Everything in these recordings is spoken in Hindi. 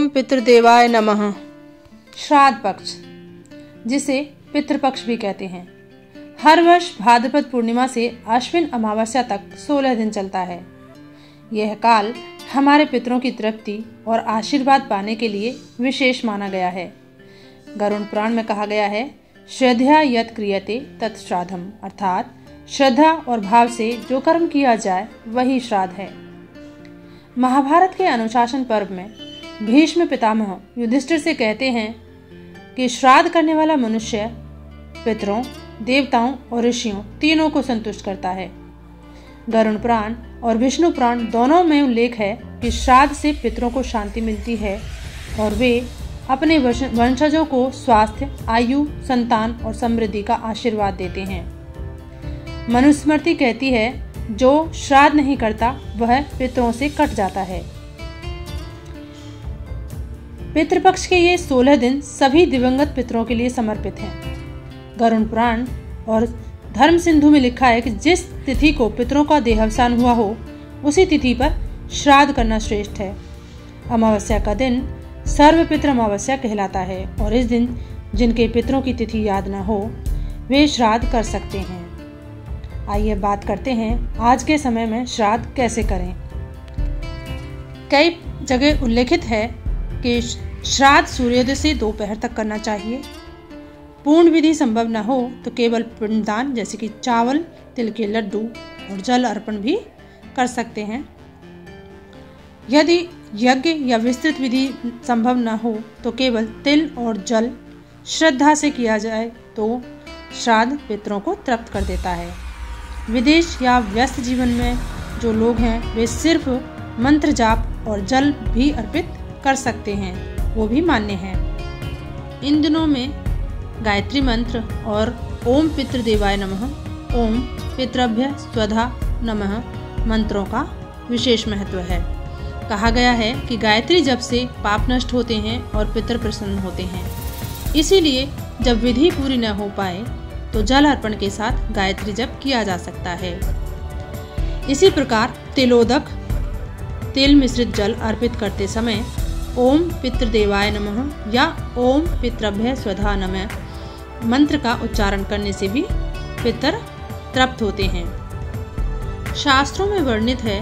ओम पितृदेवाय नमः। श्राद्ध पक्ष, जिसे पितृपक्ष भी कहते हैं, हर वर्ष भाद्रपद पूर्णिमा से अश्विन अमावस्या तक 16 दिन चलता है। यह काल हमारे पितरों की तृप्ति और आशीर्वाद पाने के लिए विशेष माना गया है। गरुड़ पुराण में कहा गया है, श्रद्धया यत् क्रियते तत् श्राद्धम, अर्थात श्रद्धा और भाव से जो कर्म किया जाए वही श्राद्ध है। महाभारत के अनुशासन पर्व में भीष्म पितामह युधिष्ठिर से कहते हैं कि श्राद्ध करने वाला मनुष्य पितरों, देवताओं और ऋषियों तीनों को संतुष्ट करता है। गरुड़ पुराण और विष्णु पुराण दोनों में उल्लेख है कि श्राद्ध से पितरों को शांति मिलती है और वे अपने वंशजों को स्वास्थ्य, आयु, संतान और समृद्धि का आशीर्वाद देते हैं। मनुस्मृति कहती है, जो श्राद्ध नहीं करता वह पितरों से कट जाता है। पितृपक्ष के ये 16 दिन सभी दिवंगत पितरों के लिए समर्पित हैं। गरुड़ पुराण और धर्म सिंधु में लिखा है कि जिस तिथि को पितरों का देहावसान हुआ हो उसी तिथि पर श्राद्ध करना श्रेष्ठ है। अमावस्या का दिन सर्वपितृ अमावस्या कहलाता है और इस दिन जिनके पितरों की तिथि याद न हो वे श्राद्ध कर सकते हैं। आइए बात करते हैं आज के समय में श्राद्ध कैसे करें। कई जगह उल्लेखित है कि श्राद्ध सूर्योदय से दोपहर तक करना चाहिए। पूर्ण विधि संभव न हो तो केवल पिंडदान जैसे कि चावल, तिल के लड्डू और जल अर्पण भी कर सकते हैं। यदि यज्ञ या विस्तृत विधि संभव न हो तो केवल तिल और जल श्रद्धा से किया जाए तो श्राद्ध पितरों को तृप्त कर देता है। विदेश या व्यस्त जीवन में जो लोग हैं वे सिर्फ मंत्र जाप और जल भी अर्पित कर सकते हैं, वो भी मान्य है। इन दिनों में गायत्री मंत्र और ओम पितृदेवाय नमः, ओम पितृभ्य स्वधा नमः मंत्रों का विशेष महत्व है। कहा गया है कि गायत्री जप से पाप नष्ट होते हैं और पितृ प्रसन्न होते हैं। इसीलिए जब विधि पूरी न हो पाए तो जल अर्पण के साथ गायत्री जप किया जा सकता है। इसी प्रकार तिलोदक, तिल मिश्रित जल अर्पित करते समय ओम पितृदेवाय नमः या ओम पितृभ्य स्वधा नमः मंत्र का उच्चारण करने से भी पितर तृप्त होते हैं। शास्त्रों में वर्णित है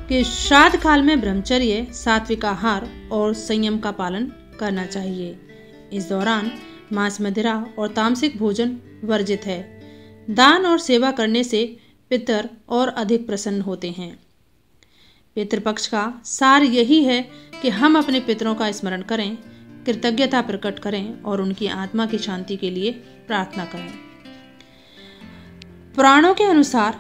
कि श्राद्ध काल में ब्रह्मचर्य, सात्विक आहार और संयम का पालन करना चाहिए। इस दौरान मांस, मदिरा और तामसिक भोजन वर्जित है। दान और सेवा करने से पितर और अधिक प्रसन्न होते हैं। पितृपक्ष का सार यही है कि हम अपने पितरों का स्मरण करें, कृतज्ञता प्रकट करें और उनकी आत्मा की शांति के लिए प्रार्थना करें। पुराणों के अनुसार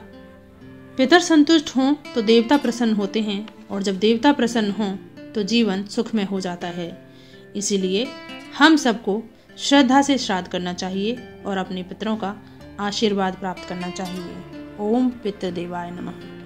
पितर संतुष्ट हों तो देवता प्रसन्न होते हैं और जब देवता प्रसन्न हों तो जीवन सुखमय हो जाता है। इसीलिए हम सबको श्रद्धा से श्राद्ध करना चाहिए और अपने पितरों का आशीर्वाद प्राप्त करना चाहिए। ओम पितृदेवाय नमः।